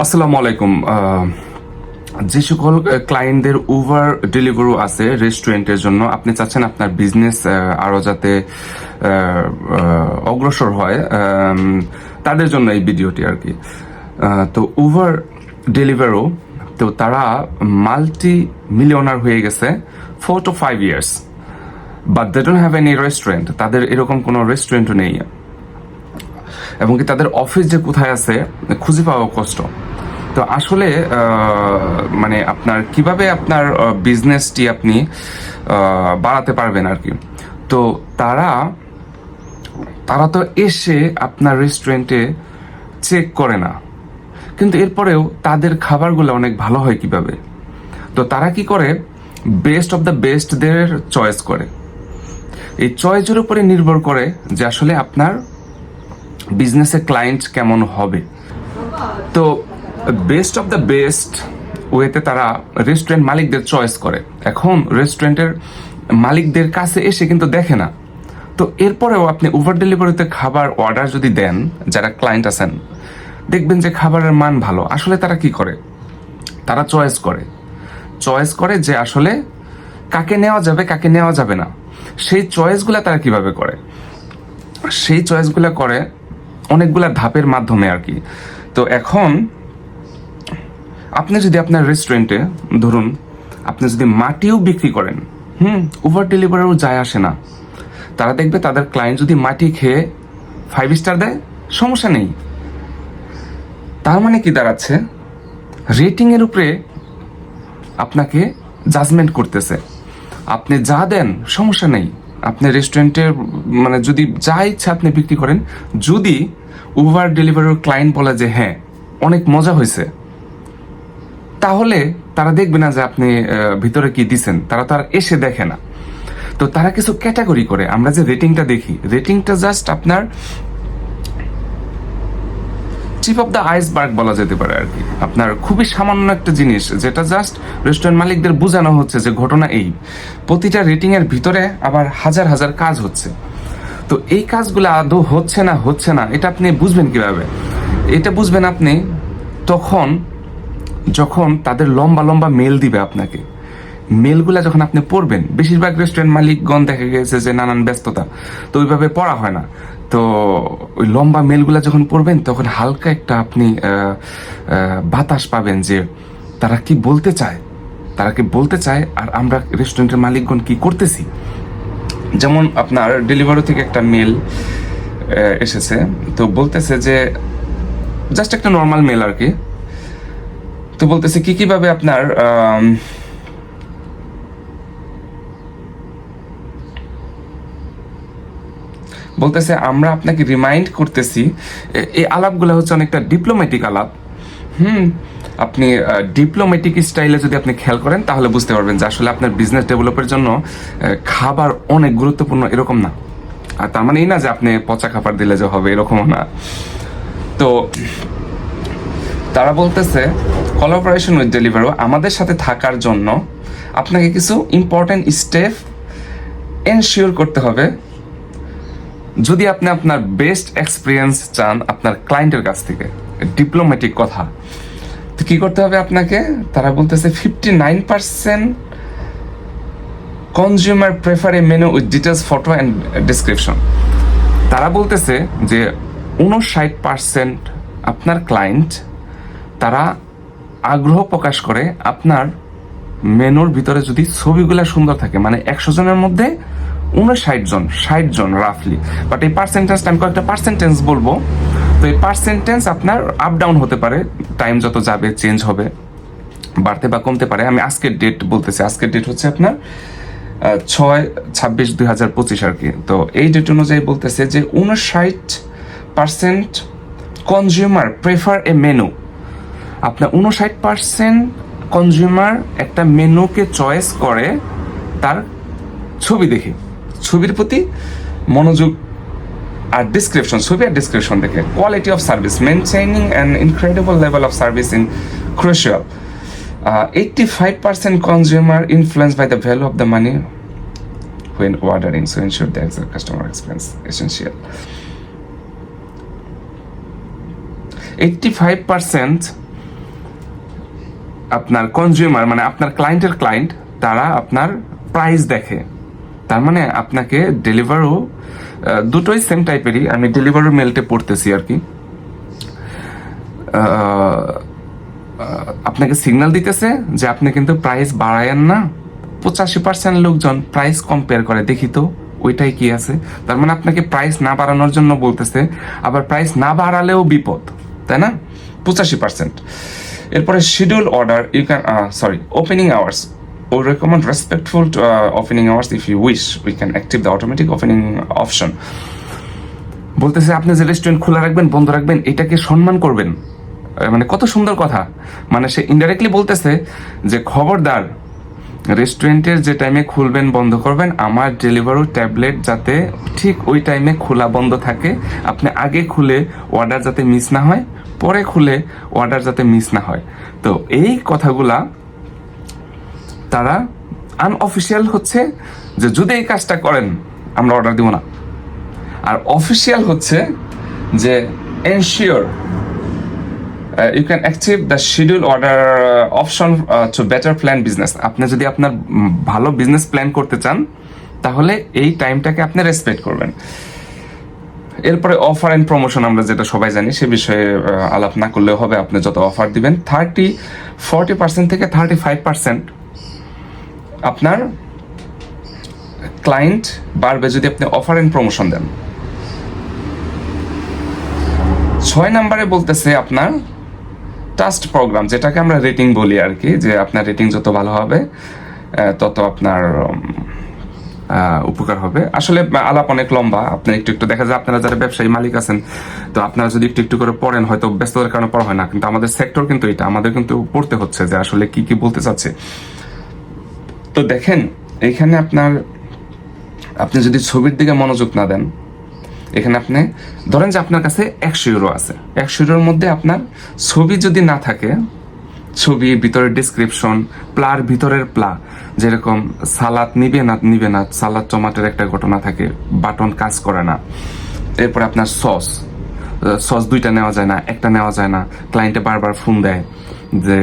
আসসালামু আলাইকুম। যে সকল ক্লায়েন্টদের উবার ডেলিভারি আছে রেস্টুরেন্টের জন্য, আপনি চাচ্ছেন আপনার বিজনেস আরো যাতে অগ্রসর হয়, তাদের জন্য এই ভিডিওটি আর কি। তো উবার ডেলিভারো, তো তারা মাল্টি মিলিয়নার হয়ে গেছে 4 to 5 years, but they don't have any restaurant. তাদের এরকম কোনো রেস্টুরেন্টও নেই, এবং কি তাদের অফিস যে কোথায় আছে খুঁজে পাওয়া কষ্ট। তো আসলে মানে আপনার কিভাবে আপনার বিজনেসটি আপনি বাড়াতে পারবেন আর কি। তো তারা তারা তো এসে আপনার রেস্টুরেন্টে চেক করে না, কিন্তু এরপরেও তাদের খাবারগুলো অনেক ভালো হয় কিভাবে। তো তারা কি করে, বেস্ট অফ দ্য বেস্টদের চয়েস করে। এই চয়েসের উপরে নির্ভর করে যে আসলে আপনার বিজনেসে ক্লায়েন্ট কেমন হবে। তো বেস্ট অফ দ্য বেস্ট ওয়েতে তারা রেস্টুরেন্ট মালিকদের চয়েস করে। এখন রেস্টুরেন্টের মালিকদের কাছে এসে কিন্তু দেখে না। তো এরপরেও আপনি উবার ডেলিভারিতে খাবার অর্ডার যদি দেন, যারা ক্লায়েন্ট আছেন, দেখবেন যে খাবারের মান ভালো। আসলে তারা কি করে, তারা চয়েস করে যে আসলে কাকে নেওয়া যাবে কাকে নেওয়া যাবে না। সেই চয়েসগুলা তারা কিভাবে করে, সেই চয়েসগুলা করে অনেকগুলা ধাপের মাধ্যমে আর কি। তো এখন আপনি যদি আপনার রেস্টুরেন্টে ধরুন আপনি যদি মাটিও বিক্রি করেন, উবার ডেলিভারিও যায় আসে না। তারা দেখবে তাদের ক্লায়েন্ট যদি মাটি খেয়ে 5 স্টার দেয়, সমস্যা নেই। তার মানে কি দাঁড়াচ্ছে, রেটিং এর উপরে আপনাকে জাজমেন্ট করতেছে। আপনি যা দেন সমস্যা নেই, আপনি রেস্টুরেন্টের মানে যদি যা ইচ্ছা আপনি বিক্রি করেন, যদি উবার ডেলিভারির ক্লায়েন্ট বলে যে হ্যাঁ অনেক মজা হয়েছে, তাহলে তারা দেখবে না যে আপনি ভিতরে কি দিছেন। তারা তো আর এসে দেখে না। তো তারা কিছু ক্যাটাগরি করে। আমরা যে রেটিংটা দেখি, রেটিংটা জাস্ট আপনার চিপ অফ দ্য আইসবার্গ বলা যেতে পারে আর কি। আপনার খুবই সামান্য একটা জিনিস, যেটা জাস্ট রেস্টুরেন্ট মালিকদের বোঝানো হচ্ছে যে ঘটনা এই। প্রতিটা রেটিং এর ভিতরে আবার হাজার হাজার কাজ হচ্ছে। তো এই কাজগুলো আদৌ হচ্ছে না এটা আপনি বুঝবেন কিভাবে? এটা বুঝবেন আপনি তখন যখন তাদের লম্বা লম্বা মেল দিবে আপনাকে। মেলগুলা যখন আপনি পড়বেন, বেশিরভাগ রেস্টুরেন্ট মালিকগণ দেখা গেছে যে নানান ব্যস্ততা, তো ওইভাবে পড়া হয় না। তো ওই লম্বা মেলগুলা যখন পড়বেন, তখন হালকা একটা আপনি বাতাস পাবেন যে তারা কি বলতে চায় আর আমরা রেস্টুরেন্টের মালিকগণ কি করতেছি। যেমন আপনার ডেলিভারি থেকে একটা মেল এসেছে, তো বলতেছে যে জাস্ট একটা নর্মাল মেল আর কি। তো বলতেছে কিভাবে আপনার বলতেছে আমরা আপনাকে রিমাইন্ড করতেছি। এই আলাপগুলো হচ্ছে অনেকটা ডিপ্লোম্যাটিক আলাপ। আপনি ডিপ্লোম্যাটিক স্টাইলে যদি আপনি খেয়াল করেন, তাহলে বুঝতে পারবেন যে আসলে আপনার বিজনেস ডেভেলপের জন্য খাবার অনেক গুরুত্বপূর্ণ, এরকম না। আর তার মানে এই না যে আপনি পচা খাবার দিলে যে হবে, এরকমও না। তো তারা বলতেছে কোলাবোরেশন উইথ ডেলিভারো, আমাদের সাথে থাকার জন্য আপনাকে কিছু ইম্পর্টেন্ট স্টেপ এনশিওর করতে হবে যদি আপনি আপনার বেস্ট এক্সপিরিয়েন্স চান আপনার ক্লায়েন্টের কাছ থেকে। ডিপ্লোম্যাটিক কথা। তো কি করতে হবে আপনাকে? তারা বলতেছে 59% consumer prefer A menu with details, photo and description. তারা বলতেছে যে 59% আপনার ক্লায়েন্ট তারা আগ্রহ প্রকাশ করে আপনার মেনুর ভিতরে যদি ছবিগুলো সুন্দর থাকে। মানে 100 জনের মধ্যে 60 জন রাফলি। বাট এই পার্সেন্টেজটা আমি কয়েকটা পার্সেন্টেজ বলবো। তো এই পার্সেন্টেজ আপনার আপ ডাউন হতে পারে, টাইম যত যাবে চেঞ্জ হবে, বাড়তে বা কমতে পারে। আমি আজকের ডেট বলতেছি, আজকের ডেট হচ্ছে আপনার 6/26/2025 আর কি। তো এই ডেট অনুযায়ী বলতেছে যে 59% কনজিউমার প্রেফার এ মেনু। আপনার 59% কনজিউমার একটা মেনুকে চয়েস করে তার ছবি দেখে, ছবির প্রতি মনোযোগ, আর ডিসক্রিপশন, ছবি আর ডিসক্রিপশন দেখে। Quality of service, maintaining an incredible level of service in crucial. 85% consumer influenced by the value of the money when ordering, so ensure the exact customer experience essential. 85% আপনার কনজিউমার মানে আপনার ক্লায়েন্টের client তারা আপনার price দেখে। তার মানে আপনাকে ডেলিভারও দুটোই সেম টাইপেরই, আমি ডেলিভারও মেলটে পড়তেছি আর কি। আপনাকে সিগন্যাল দিতেছে যে আপনি কিন্তু প্রাইস বাড়ায়েন না। 85% লোকজন প্রাইস কম্পেয়ার করে, দেখি তো ওইটাই কি আছে। তার মানে আপনাকে প্রাইস না বাড়ানোর জন্য বলতেছে, আবার প্রাইস না বাড়ালেও বিপদ, তাই না? 85%। এরপরে schedule order, you can opening hours, we recommend respectful to, opening hours. If you wish, we can active the automatic opening option. বলতেছে আপনি যে রেস্টুরেন্ট খোলা রাখবেন বন্ধ রাখবেন এটাকে সম্মান করবেন। মানে কত সুন্দর কথা। মানে সে ইনডাইরেক্টলি বলতেছে যে খবরদার, রেস্টুরেন্টের যে টাইমে খুলবেন বন্ধ করবেন, আমার ডেলিভারি ট্যাবলেট যাতে ঠিক ওই টাইমে খোলা বন্ধ থাকে। আপনি আগে খুলে অর্ডার যাতে মিস না হয়, পরে খুলে অর্ডার যাতে মিস না হয়। তো এই কথাগুলা তারা আনঅফিসিয়াল হচ্ছে যে যদি এই কাজটা করেন আমরা অর্ডার দিব না। আর অফিসিয়াল হচ্ছে যে ensure you can active the schedule order option to better plan business. আপনি যদি আপনার ভালো বিজনেস প্ল্যান করতে চান তাহলে এই টাইমটাকে আপনি রেসপেক্ট করবেন। এরপরে অফার এন্ড প্রমোশন, আমরা যেটা সবাই জানি সে বিষয়ে আলাপ না করলেও হবে। আপনি যত অফার দিবেন 40% থেকে 35% আপনার ক্লায়েন্ট বাড়বে যদি আপনি অফার এন্ড প্রমোশন দেন। 6 নম্বরে বলতেছে আপনার ট্রাস্ট প্রোগ্রাম, যেটাকে আমরা রেটিং বলি আর কি, যে আপনার রেটিং যত ভালো হবে তত আপনার উপকার হবে। আসলে আলাপ অনেক লম্বা, আপনি একটু একটু দেখা যায় আপনারা যারা ব্যবসায়ী মালিক আছেন তো আপনারা যদি একটু একটু করে পড়েন, হয়তো ব্যস্ততার কারণে পড়া হয় না, কিন্তু আমাদের সেক্টর কিন্তু এটা, আমাদের কিন্তু পড়তে হচ্ছে যে আসলে কি কি বলতে চাচ্ছে। তো দেখেন এখানে আপনি যদি ছবির দিকে মনোযোগ না দেন, এখানে আপনি ধরেন যে আপনার কাছে 100 ইউরো আছে, 100 ইউরোর মধ্যে আপনার ছবি যদি না থাকে, ছবি ভিতরের ডিসক্রিপশন, প্লার ভিতরের প্লা, যেরকম সালাদ নিবে না সালাদ টমাটোর একটা ঘটনা থাকে, বাটন কাজ করে না। এরপর আপনার সস 2টা নেওয়া যায় না, একটা নেওয়া যায় না, ক্লায়েন্টে বারবার ফোন দেয় যে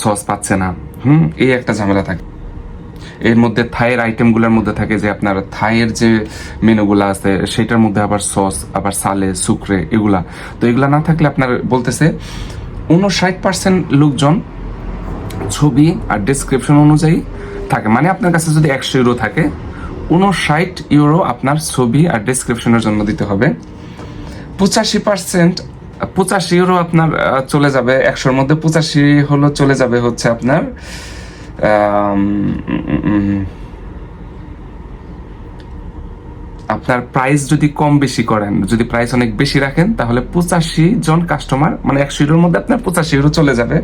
সস পাচ্ছে না, এই একটা ঝামেলা থাকে। এর মধ্যে থাইয়ের আইটেমগুলোর মধ্যে থাকে যে আপনার থাইয়ের যে মেনুগুলো আছে সেটার মধ্যে আবার সস, আবার সালে, সুক্রে, এগুলা। তো এগুলা না থাকলে আপনার বলতেছে 59% লোকজন ছবি আর ডেসক্রিপশন অনুযায়ী থাকে। মানে আপনার কাছে যদি 100 ইউরো থাকে, 59 ইউরো আপনার ছবি আর ডেসক্রিপশনের জন্য দিতে হবে। 85 ইউরো আপনার চলে যাবে 100-র মধ্যে 85 হলো চলে যাবে হচ্ছে আপনার আপনার প্রাইস যদি কম বেশি করেন, যদি প্রাইস অনেক বেশি রাখেন তাহলে 85 জন কাস্টমার মানে 100 ইউরোর মধ্যে আপনার 85 ইউরো চলে যাবে।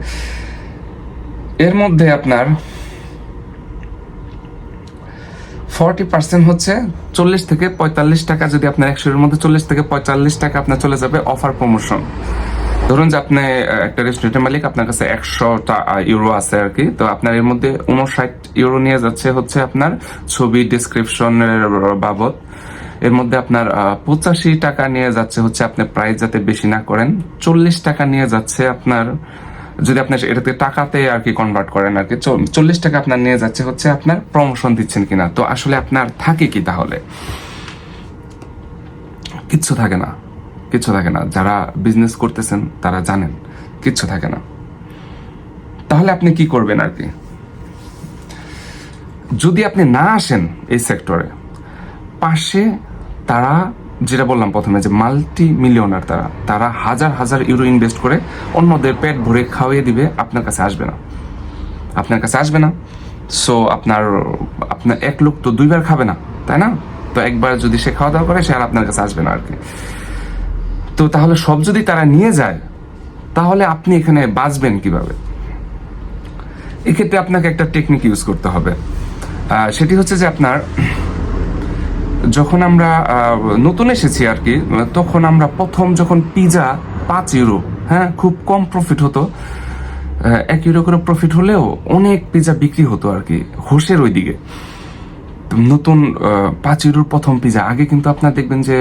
এর মধ্যে আপনার 40% হচ্ছে 40 থেকে 45 টাকা, যদি আপনার 100 এর মধ্যে 40 থেকে 45 টাকা আপনার চলে যাবে অফার প্রমোশন। ধরুন যে আপনি একটা রেস্টুরেন্টের মালিক, আপনার কাছে 100 ইউরো আছে আর কি, তো আপনার এর মধ্যে 59 ইউরো নিয়ে যাচ্ছে হচ্ছে আপনার ছবি ডিসক্রিপশনের বাবদ। এর মধ্যে আপনার 85 টাকা নিয়ে যাচ্ছে হচ্ছে আপনি প্রাইস যাতে বেশি না করেন। 40 টাকা নিয়ে যাচ্ছে আপনার, যদি আপনি এটাতে টাকাতে আর কি কনভার্ট করেন আর কি, 40 টাকা আপনার নিয়ে যাচ্ছে হচ্ছে আপনার প্রমোশন দিচ্ছেন কিনা। তো আসলে আপনার থাকে কি তাহলে? কিচ্ছু থাকে না, কিচ্ছু থাকে না। যারা বিজনেস করতেছেন তারা জানেন কিচ্ছু থাকে না। তাহলে আপনি কি করবেন আর কি? যদি আপনি না আসেন এই সেক্টরে, পাশে তারা যেটা বললাম প্রথমে যে মাল্টি মিলিয়নার, তারা হাজার হাজার ইউরো ইনভেস্ট করে অন্যদের পেট ভরে খাওয়িয়ে দিবে, আপনার কাছে আসবে না, আপনার কাছে আসবে না। সো আপনার এক লোক তো 2 বার খাবে না, তাই না? তো একবার যদি সে খাওয়া দাওয়া করে সে আর আপনার কাছে আসবে না আর কি। তো তাহলে সব যদি তারা নিয়ে যায় তাহলে আপনি এখানে বাঁচবেন কিভাবে? এক্ষেত্রে আপনাকে একটা টেকনিক ইউজ করতে হবে। সেটি হচ্ছে যে আপনার, যখন আমরা নতুন এসেছি আর কি, তখন আমরা প্রথম যখন পিজা 5 ইউরো, হ্যাঁ, খুব কম প্রফিট হতো, 1 ইউরো করে প্রফিট হলেও অনেক পিজা বিক্রি হতো আর কি হোসের ওইদিকে। নতুন 5 ইউরোর প্রথম পিজা, আগে কিন্তু আপনার দেখবেন যে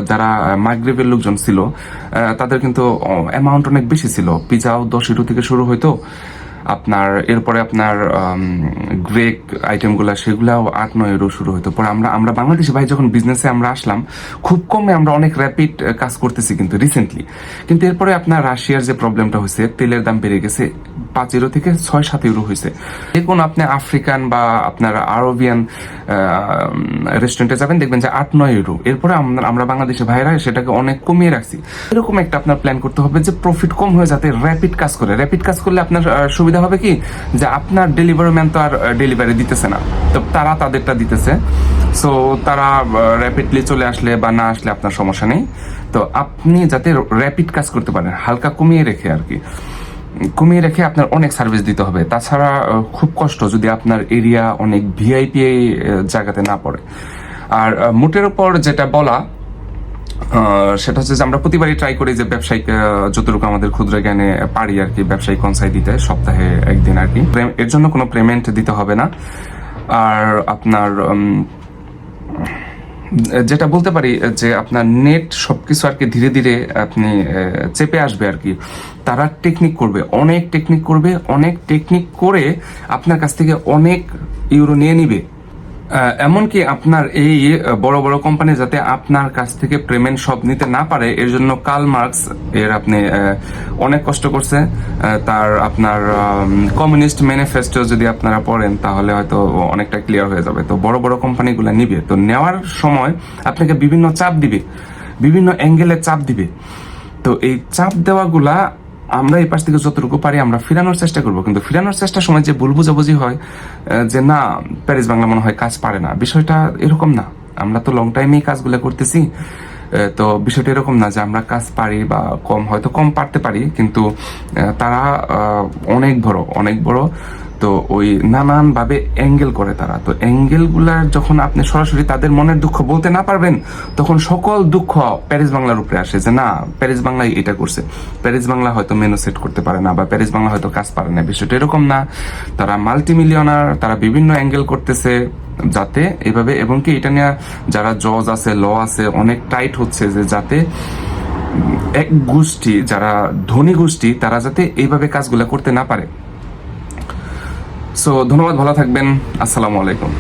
যারা মাগরিবের লোকজন ছিল তাদের কিন্তু অ্যামাউন্ট অনেক বেশি ছিল, পিজাও 10 ইউরো থেকে শুরু হইতো, আপনার এরপরে আপনার গ্রেক আইটেমগুলো সেগুলাও 8-9 ইউরো শুরু হতো। পরে আমরা বাংলাদেশে ভাই যখন বিজনেসে আমরা আসলাম, খুব কমে আমরা অনেক র্যাপিড কাজ করতেছি কিন্তু রিসেন্টলি। কিন্তু এরপরে আপনার রাশিয়ার যে প্রবলেমটা হয়েছে, তেলের দাম বেড়ে গেছে, 5 ইউরো থেকে 6-7 ইউরো হয়েছে। দেখুন আপনি আফ্রিকান বা আপনার আরবিয়ান রেস্টুরেন্টে যাবেন, দেখবেন যে 8-9 ইউরো। এরপরে আমরা বাংলাদেশে ভাইরা সেটাকে অনেক কমিয়ে রাখছি। এরকম একটা আপনার প্ল্যান করতে হবে যে প্রফিট কম হয়ে যাতে র্যাপিড কাজ করে। র্যাপিড কাজ করলে আপনার সুবিধা হবে কি, যে আপনার ডেলিভারি ম্যান তো আর ডেলিভারি দিতেছে না, তো তারা তাদেরটা দিতেছে। সো তারা র্যাপিডলি চলে আসলে বা না আসলে আপনার সমস্যা নেই। তো আপনি যাতে র্যাপিড কাজ করতে পারেন, হালকা কমিয়ে রেখে আর কি, কমিয়ে রেখে আপনার অনেক সার্ভিস দিতে হবে। তাছাড়া খুব কষ্ট যদি আপনার এরিয়া অনেক ভিআইপি জায়গাতে না পড়ে। আর মোটের উপর যেটা বলা, সেটা হচ্ছে যে আমরা প্রতিবারই ট্রাই করি যে ব্যবসায়িক যতটুকু আমাদের ক্ষুদ্র জ্ঞানে পারি আর কি, ব্যবসায়িক কনসাই দিতে সপ্তাহে একদিন আর কি। এর জন্য কোনো পেমেন্ট দিতে হবে না। আর আপনার যেটা বলতে পারি যে আপনার নেট সবকিছু আর কি ধীরে ধীরে আপনি চেপে আসবে আর কি। তারা টেকনিক করবে, অনেক টেকনিক করবে, অনেক টেকনিক করে আপনার কাছ থেকে অনেক ইউরো নিয়ে নিবে। এমনকি আপনার এই বড় বড় কোম্পানি যাতে আপনার কাছ থেকে পেমেন্ট সব নিতে না পারে, এর জন্য কার্ল মার্কস এর আপনি অনেক কষ্ট করছে। তার আপনার কমিউনিস্ট ম্যানিফেস্টো যদি আপনারা পড়েন তাহলে হয়তো অনেকটা ক্লিয়ার হয়ে যাবে। তো বড় বড় কোম্পানিগুলো নিবে, তো নেওয়ার সময় আপনাকে বিভিন্ন চাপ দিবে, বিভিন্ন অ্যাঙ্গেলে চাপ দিবে। তো এই চাপ দেওয়াগুলা আমরা এই পাশ থেকে যতটুকু পারি আমরা ফিরানোর চেষ্টা করবো। কিন্তু ফিরানোর চেষ্টার সময় যে ভুল বুঝাবুঝি হয় যে না প্যারিস বাংলা মনে হয় কাজ পারে না, বিষয়টা এরকম না। আমরা তো লং টাইমেই কাজগুলো করতেছি। তো বিষয়টা এরকম না যে আমরা কাজ পারি বা কম, হয়তো কম পারতে পারি, কিন্তু তারা অনেক বড়, অনেক বড়। তো ওই নানান ভাবে অ্যাঙ্গেল করে তারা। তো অ্যাঙ্গেল গুলার যখন আপনি সরাসরি তাদের মনের দুঃখ বলতে না পারবেন, তখন সকল দুঃখ প্যারিস বাংলার উপরে আসে যে না প্যারিস বাংলাই এটা করছে, প্যারিস বাংলা হয়তো মেনু সেট করতে পারে না, বা প্যারিস বাংলা হয়তো কাজ পারে না। বিষয়টা এরকম না। তারা মাল্টিমিলিয়নার, তারা বিভিন্ন অ্যাঙ্গেল করতেছে যাতে এভাবে, এবং কি এটা নিয়ে যারা জজ আছে, ল আছে, অনেক টাইট হচ্ছে যে যাতে এক গোষ্ঠী, যারা ধনী গোষ্ঠী, তারা যাতে এইভাবে কাজগুলো করতে না পারে। সো ধন্যবাদ, ভালো থাকবেন, আসসালামু আলাইকুম।